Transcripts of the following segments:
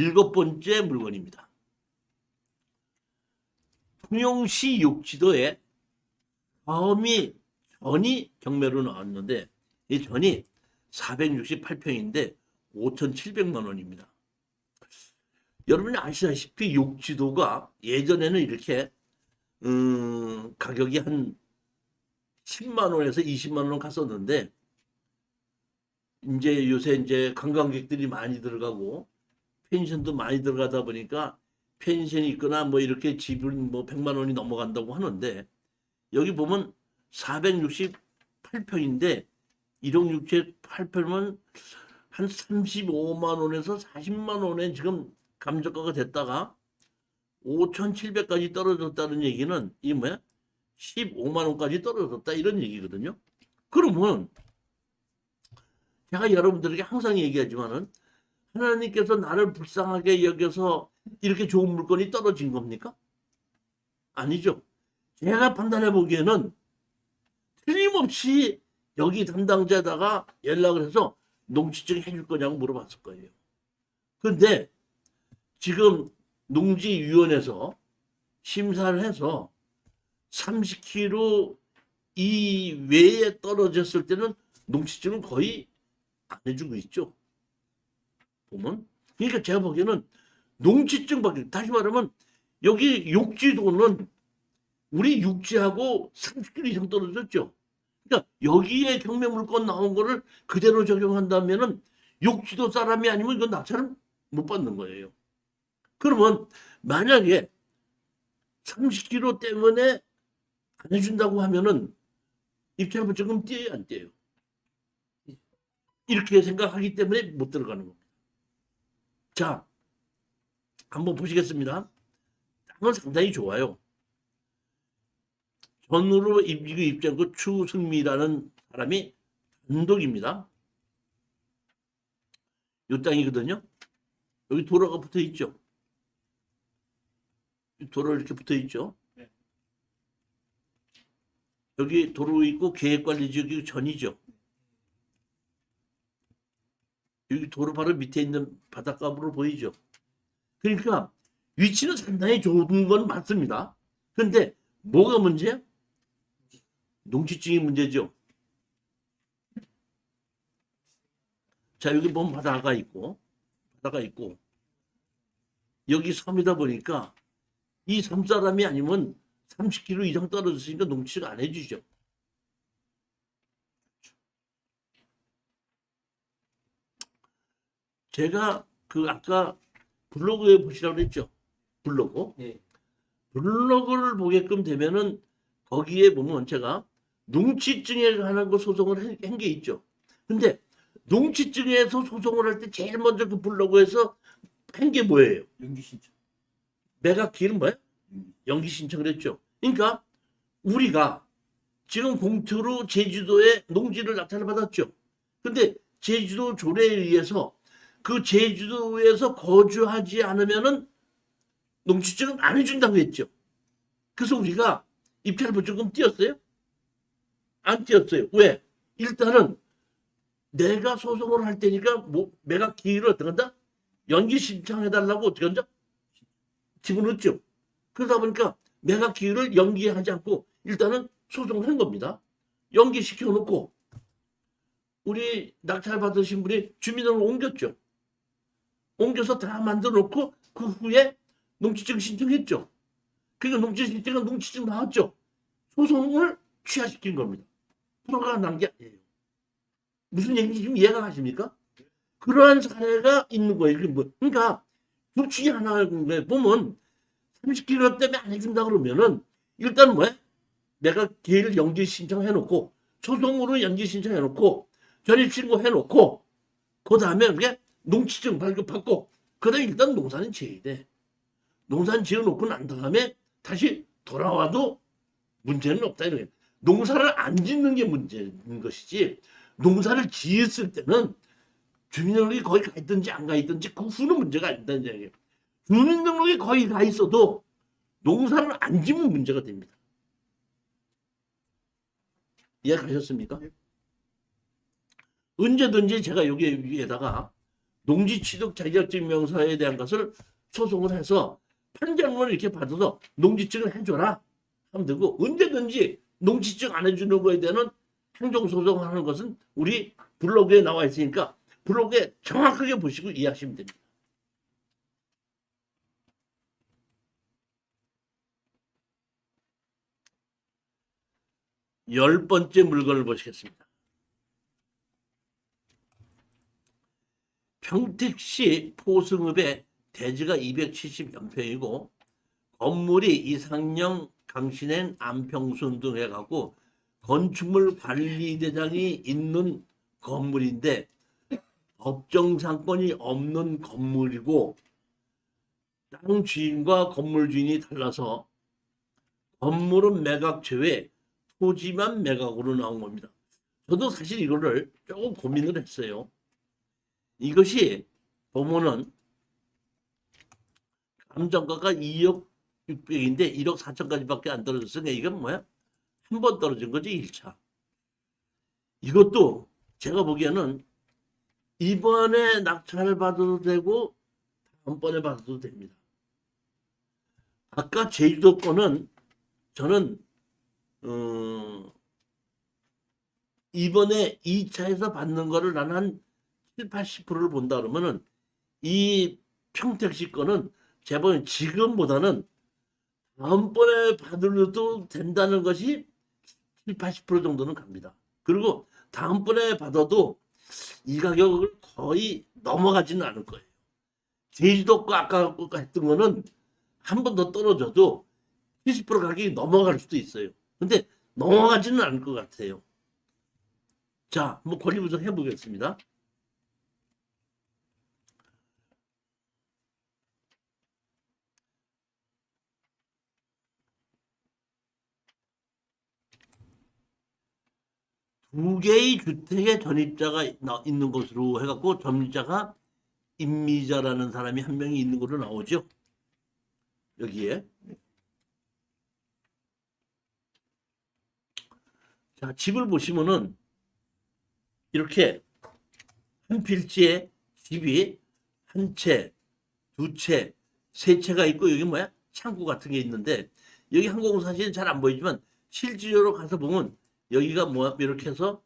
7번째 물건입니다. 통영시 욕지도에 전이 경매로 나왔는데 이 전이 468평인데 5,700만 원입니다. 여러분이 아시다시피 욕지도가 예전에는 이렇게 가격이 한 10만 원에서 20만 원 갔었는데 이제 요새 이제 관광객들이 많이 들어가고 펜션도 많이 들어가다 보니까 펜션이 있거나 뭐 이렇게 집은 뭐 100만 원이 넘어간다고 하는데 여기 보면 468평인데 1억 6,800만 한 35만 원에서 40만 원에 지금 감정가가 됐다가 5,700까지 떨어졌다는 얘기는 이 뭐야? 15만 원까지 떨어졌다 이런 얘기거든요. 그러면 제가 여러분들에게 항상 얘기하지만은 하나님께서 나를 불쌍하게 여겨서 이렇게 좋은 물건이 떨어진 겁니까? 아니죠. 제가 판단해 보기에는 틀림없이 여기 담당자에다가 연락을 해서 농지증 해줄 거냐고 물어봤을 거예요. 그런데 지금 농지위원회에서 심사를 해서 30km 이외에 떨어졌을 때는 농지증은 거의 안 해주고 있죠. 보면. 그러니까 제가 보기에는 농지증밖에, 다시 말하면 여기 욕지도는 우리 육지하고 30km 이상 떨어졌죠. 그러니까 여기에 경매 물건 나온 거를 그대로 적용한다면은 욕지도 사람이 아니면 이건 낙찰을 못 받는 거예요. 그러면 만약에 30km 때문에 안 해준다고 하면은 입찰부증금 떼요, 안 떼요? 이렇게 생각하기 때문에 못 들어가는 겁니다. 자, 한번 보시겠습니다. 땅은 상당히 좋아요. 전으로 입장고 추승미라는 사람이 단독입니다. 이 땅이거든요. 여기 도로가 붙어 있죠. 도로 이렇게 붙어 있죠. 여기 도로 있고 계획관리지역이 전이죠. 여기 도로 바로 밑에 있는 바닷가로 보이죠. 그러니까 위치는 상당히 좋은 건 맞습니다. 그런데 뭐가 문제야? 농지증이 문제죠. 자, 여기 보면 바다가 있고 여기 섬이다 보니까 이 섬 사람이 아니면 30km 이상 떨어졌으니까 농지를 안 해주죠. 제가 그 아까 블로그에 보시라고 그랬죠. 블로그. 네. 블로그를 보게끔 되면은 거기에 보면 제가 농지증에 관한 거 소송을 한 게 있죠. 근데 농지증에서 소송을 할 때 제일 먼저 그 블로그에서 한 게 뭐예요? 연기 신청. 매각기는 뭐야? 연기 신청을 했죠. 그러니까 우리가 지금 공투로 제주도에 농지를 낙찰을 받았죠. 근데 제주도 조례에 의해서 그 제주도에서 거주하지 않으면은 농지증은 안 해준다고 했죠. 그래서 우리가 입찰부증금 띄었어요? 안 띄었어요. 왜? 일단은 내가 소송을 할 테니까 뭐 매각 기일을 어떻게 한다? 연기 신청해달라고 어떻게 한다? 집어넣었죠. 그러다 보니까 매각 기일을 연기하지 않고 일단은 소송을 한 겁니다. 연기시켜 놓고 우리 낙찰 받으신 분이 주민등록을 옮겼죠. 옮겨서 다 만들어 놓고 그 후에 농지증 신청했죠. 그러니까 농지증은 농지증 나왔죠. 소송을 취하시킨 겁니다. 불허가 난 게 아니에요. 무슨 얘기인지 지금 이해가 가십니까? 그러한 사례가 있는 거예요. 그러니까 둘 중에 하나를 보면 30km 때문에 안 해준다 그러면은 일단 뭐야? 내가 기회를 연기 신청해놓고 소송으로 연기 신청해놓고 전입신고해놓고 그 다음에 그게 농지증 발급받고 그 다음에 일단 농사는 지어야 돼. 농사는 지어놓고 난 다음에 다시 돌아와도 문제는 없다. 이런 거예요. 농사를 안 짓는 게 문제인 것이지 농사를 지었을 때는 주민등록이 거의 가 있든지 안 가 있든지 그 후는 문제가 아니다는 얘기예요. 주민등록이 거의 가 있어도 농사를 안 지면 문제가 됩니다. 이해가셨습니까? 언제든지 제가 여기 위에다가 농지 취득 자격증 명사에 대한 것을 소송을 해서 판결문을 이렇게 받아서 농지증을 해줘라 하면 되고, 언제든지 농지증 안 해주는 거에 대한 행정소송하는 것은 우리 블로그에 나와 있으니까 블로그에 정확하게 보시고 이해하시면 됩니다. 열 번째 물건을 보시겠습니다. 평택시 포승읍의 대지가 270연평이고 건물이 이상령, 강신행, 안평순 등 해갖고 건축물 관리대장이 있는 건물인데 법정상권이 없는 건물이고 땅 주인과 건물 주인이 달라서 건물은 매각 제외, 토지만 매각으로 나온 겁니다. 저도 사실 이거를 조금 고민을 했어요. 이것이 보면은 감정가가 2억 600인데 1억 4천까지밖에 안 떨어졌으니까 이건 뭐야? 한 번 떨어진 거지 1차. 이것도 제가 보기에는 이번에 낙찰 받아도 되고 다음번에 받아도 됩니다. 아까 제주도 거는 저는 이번에 2차에서 받는 거를 나는 한 7, 80%를 본다 그러면은 이 평택시 거는 제 보기엔 지금보다는 다음번에 받으려도 된다는 것이 7, 80% 정도는 갑니다. 그리고 다음번에 받아도 이 가격을 거의 넘어가지는 않을 거예요. 제주도 거 아까 했던 거는 한 번 더 떨어져도 70% 가격이 넘어갈 수도 있어요. 근데 넘어가지는 않을 것 같아요. 자, 한번 권리 분석 해보겠습니다. 두 개의 주택에 전입자가 있는 것으로 해갖고 전입자가 임미자라는 사람이 한 명이 있는 걸로 나오죠. 여기에. 자, 집을 보시면은 이렇게 한 필지에 집이 한 채, 두 채, 세 채가 있고 여기 뭐야? 창고 같은 게 있는데 여기 항공사실은 잘 안 보이지만 실질적으로 가서 보면 여기가 뭐야? 이렇게 해서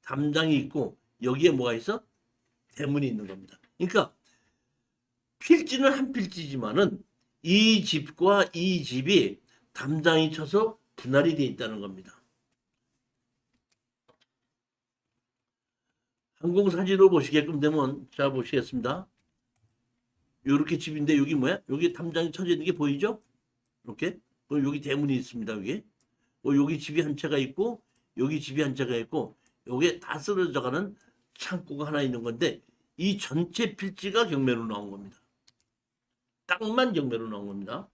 담장이 있고 여기에 뭐가 있어? 대문이 있는 겁니다. 그러니까 필지는 한 필지지만은 이 집과 이 집이 담장이 쳐서 분할이 되어 있다는 겁니다. 항공사진으로 보시게끔 되면 자 보시겠습니다. 이렇게 집인데 여기 뭐야? 여기 담장이 쳐져 있는 게 보이죠? 이렇게. 여기 대문이 있습니다. 여기. 여기 집이 한 채가 있고 여기 집이 한 채가 있고 여기에 다 쓰러져가는 창고가 하나 있는 건데 이 전체 필지가 경매로 나온 겁니다. 땅만 경매로 나온 겁니다.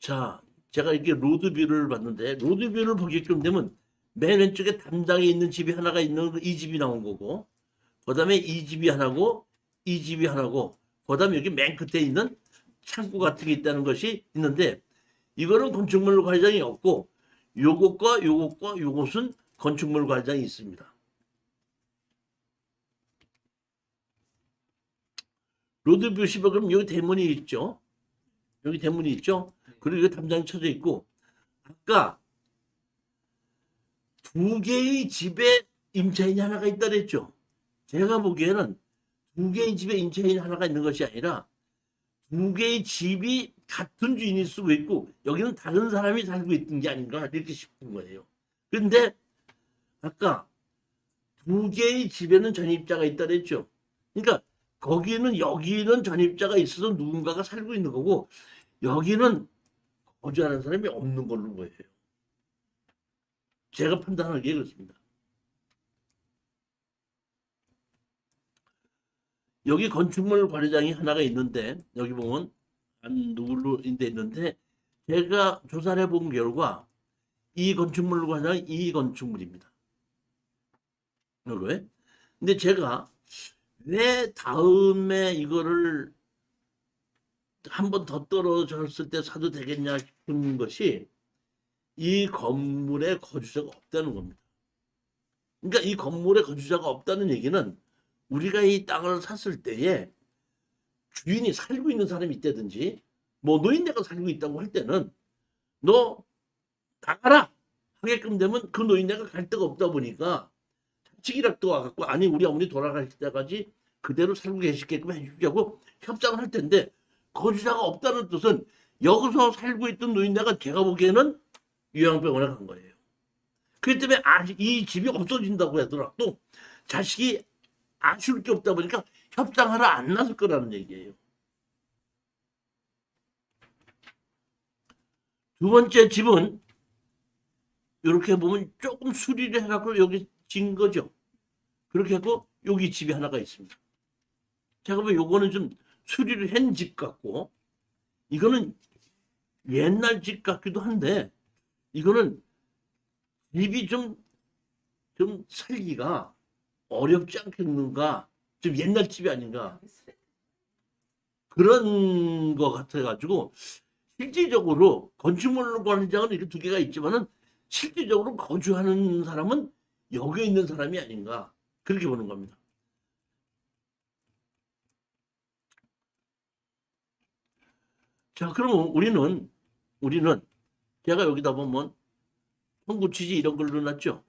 자, 제가 이렇게 로드뷰를 봤는데 로드뷰를 보게끔 되면 맨 왼쪽에 담장에 있는 집이 하나가 있는 이 집이 나온 거고 그 다음에 이 집이 하나고 이 집이 하나고 그 다음에 여기 맨 끝에 있는 창고 같은 게 있다는 것이 있는데 이거는 건축물 과장이 없고 요것과 요것과 요것은 건축물 과장이 있습니다. 로드뷰 시버 그럼 여기 대문이 있죠. 여기 대문이 있죠. 그리고 여기 담장이 쳐져 있고 아까 두 개의 집에 임차인이 하나가 있다 그랬죠. 제가 보기에는 두 개의 집에 임차인이 하나가 있는 것이 아니라 두 개의 집이 같은 주인이 쓰고 있고 여기는 다른 사람이 살고 있는 게 아닌가 이렇게 싶은 거예요. 그런데 아까 두 개의 집에는 전입자가 있다 그랬죠. 그러니까 거기는 여기는 전입자가 있어서 누군가가 살고 있는 거고 여기는 거주하는 사람이 없는 걸로 보여요. 제가 판단하기에 그렇습니다. 여기 건축물 관리장이 하나가 있는데 여기 보면 안 누구로 돼 있는데 제가 조사를 해본 결과 이 건축물 관리장이 이 건축물입니다. 왜? 근데 제가 왜 다음에 이거를 한 번 더 떨어졌을 때 사도 되겠냐 싶은 것이 이 건물에 거주자가 없다는 겁니다. 그러니까 이 건물에 거주자가 없다는 얘기는 우리가 이 땅을 샀을 때에 주인이 살고 있는 사람이 있다든지 뭐 노인네가 살고 있다고 할 때는 너 나가라 하게끔 되면 그 노인네가 갈 데가 없다 보니까 자식이라도 와갖고 아니 우리 어머니 돌아가실 때까지 그대로 살고 계시게끔 해주자고 협상을 할 텐데 거주자가 없다는 뜻은 여기서 살고 있던 노인네가 제가 보기에는 요양병원에 간 거예요. 그렇기 때문에 이 집이 없어진다고 하더라도 자식이 아쉬울 게 없다 보니까 협상하러 안 나설 거라는 얘기예요. 두 번째 집은 이렇게 보면 조금 수리를 해갖고 여기 진 거죠. 그렇게 하고 여기 집이 하나가 있습니다. 제가 보면 요거는 좀 수리를 한 집 같고 이거는 옛날 집 같기도 한데 이거는 집이 좀 살기가 어렵지 않겠는가, 좀 옛날 집이 아닌가 그런 거 같아가지고 실질적으로 건축물 관리장은 이렇게 두 개가 있지만은 실질적으로 거주하는 사람은 여기에 있는 사람이 아닌가 그렇게 보는 겁니다. 자, 그러면 우리는 제가 여기다 보면 청구취지 이런 걸 넣어놨죠.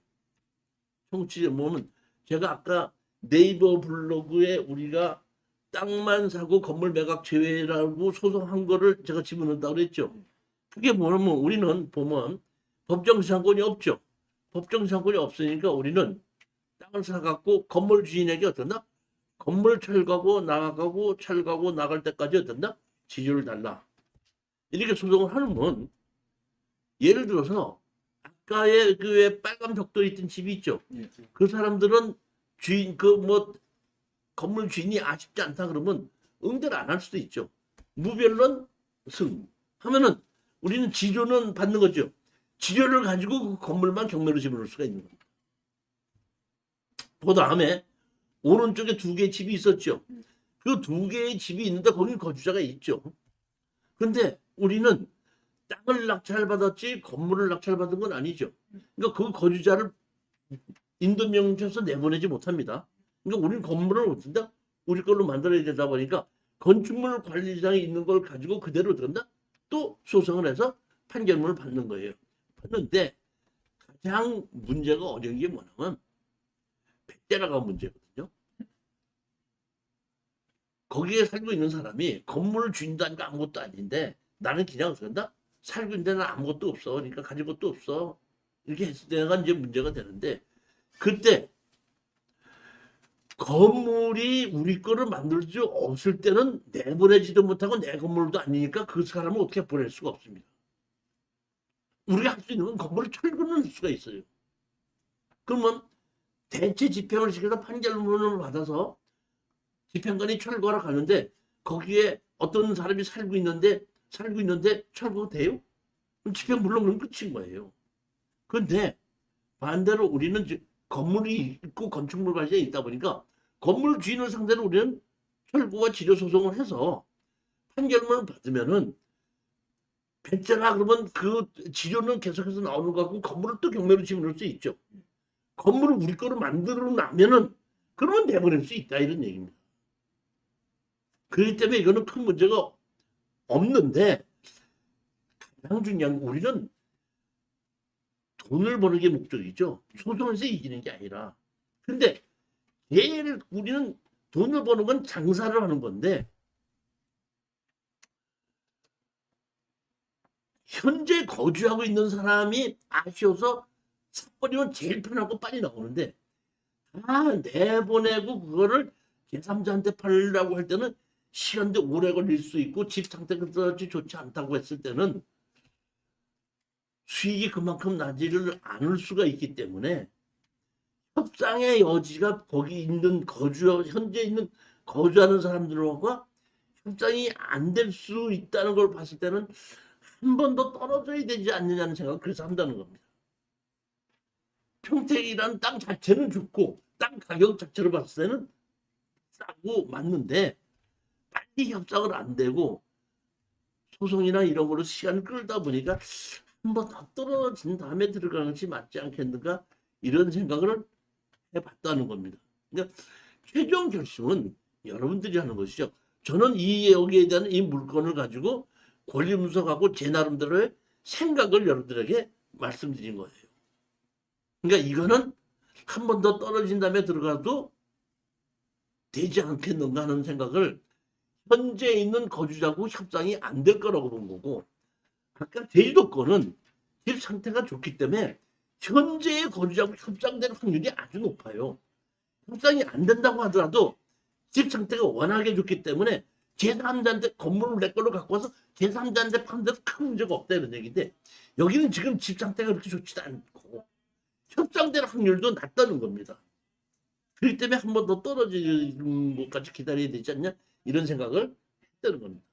청구취지 보면 제가 아까 네이버 블로그에 우리가 땅만 사고 건물 매각 제외라고 소송한 거를 제가 집어넣었다고 그랬죠. 그게 뭐냐면 우리는 보면 법정상권이 없죠. 법정상권이 없으니까 우리는 땅을 사갖고 건물 주인에게 어떤다? 건물 철거하고 나가고 철거하고 나갈 때까지 어떤다? 지주를 달라. 이렇게 소송을 하면 예를 들어서 아까의 그 왜 빨간 벽돌 있던 집이 있죠. 그 사람들은 주인 그 뭐 건물 주인이 아쉽지 않다 그러면 응대를 안 할 수도 있죠. 무변론 승 하면은 우리는 지조는 받는 거죠. 지조를 가지고 그 건물만 경매로 집어넣을 수가 있는 겁니다. 그 다음에 오른쪽에 두 개의 집이 있었죠. 그 두 개의 집이 있는데 거기 거주자가 있죠. 근데 우리는 땅을 낙찰받았지 건물을 낙찰받은 건 아니죠. 그러니까 그 거주자를 인도명령해서 내보내지 못합니다. 그러니까 우리는 건물을 어쩐다? 우리 걸로 만들어야 되다 보니까 건축물 관리장이 있는 걸 가지고 그대로 든다? 또 소송을 해서 판결문을 받는 거예요. 받는데 가장 문제가 어려운 게 뭐냐면 백제라가 문제거든요. 거기에 살고 있는 사람이 건물을 주인도 아니고 아무것도 아닌데 나는 그냥 그런다? 살고 있는데 난 아무것도 없어. 그러니까 가진 것도 없어. 이렇게 했을 때가 이제 문제가 되는데 그때 건물이 우리 거를 만들 수 없을 때는 내보내지도 못하고 내 건물도 아니니까 그 사람을 어떻게 보낼 수가 없습니다. 우리가 할 수 있는 건 건물을 철거는 할 수가 있어요. 그러면 대체 집행을 시켜서 판결문을 받아서 집행관이 철거하러 가는데 거기에 어떤 사람이 살고 있는데 철거가 돼요? 그럼 집행 물론 그럼 끝인 거예요. 그런데 반대로 우리는 건물이 있고 건축물 관리에 있다 보니까 건물 주인을 상대로 우리는 철거와 지료 소송을 해서 판결문을 받으면은 배째라 그러면 그 지료는 계속해서 나오는 거 같고 건물을 또 경매로 집어넣을 수 있죠. 건물을 우리 거로 만들어 놔면은 그러면 내보낼 수 있다 이런 얘기입니다. 그렇기 때문에 이거는 큰 문제가 없는데 가장 중요한 건 우리는 돈을 버는 게 목적이죠. 소송에서 이기는 게 아니라. 근데 제일 우리는 돈을 버는 건 장사를 하는 건데 현재 거주하고 있는 사람이 아쉬워서 사버리면 제일 편하고 빨리 나오는데 다 내보내고 그거를 제3자한테 팔려고 할 때는 시간도 오래 걸릴 수 있고 집 상태가 좋지 않다고 했을 때는 수익이 그만큼 나지를 않을 수가 있기 때문에 협상의 여지가 거기 있는 현재 있는 거주하는 사람들과 협상이 안 될 수 있다는 걸 봤을 때는 한 번 더 떨어져야 되지 않느냐는 생각을 그래서 한다는 겁니다. 평택이라는 땅 자체는 좋고 땅 가격 자체로 봤을 때는 싸고 맞는데 빨리 협상을 안 되고 소송이나 이런 걸로 시간을 끌다 보니까 한 번 더 떨어진 다음에 들어가는 것이 맞지 않겠는가 이런 생각을 해봤다는 겁니다. 그러니까 최종 결심은 여러분들이 하는 것이죠. 저는 여기에 대한 이 물건을 가지고 권리 분석하고 제 나름대로의 생각을 여러분들에게 말씀드린 거예요. 그러니까 이거는 한 번 더 떨어진 다음에 들어가도 되지 않겠는가 하는 생각을 현재 있는 거주자하고 협상이 안 될 거라고 본 거고, 아까 제주도권은 집 상태가 좋기 때문에 현재의 거주자하고 협상될 확률이 아주 높아요. 협상이 안 된다고 하더라도 집 상태가 워낙에 좋기 때문에 제3자한테 건물을 내 걸로 갖고 와서 제3자한테 판대로 큰 문제가 없다 이런 얘기인데, 여기는 지금 집 상태가 그렇게 좋지도 않고 협상될 확률도 낮다는 겁니다. 그렇기 때문에 한 번 더 떨어지는 것까지 기다려야 되지 않냐 이런 생각을 했다는 겁니다.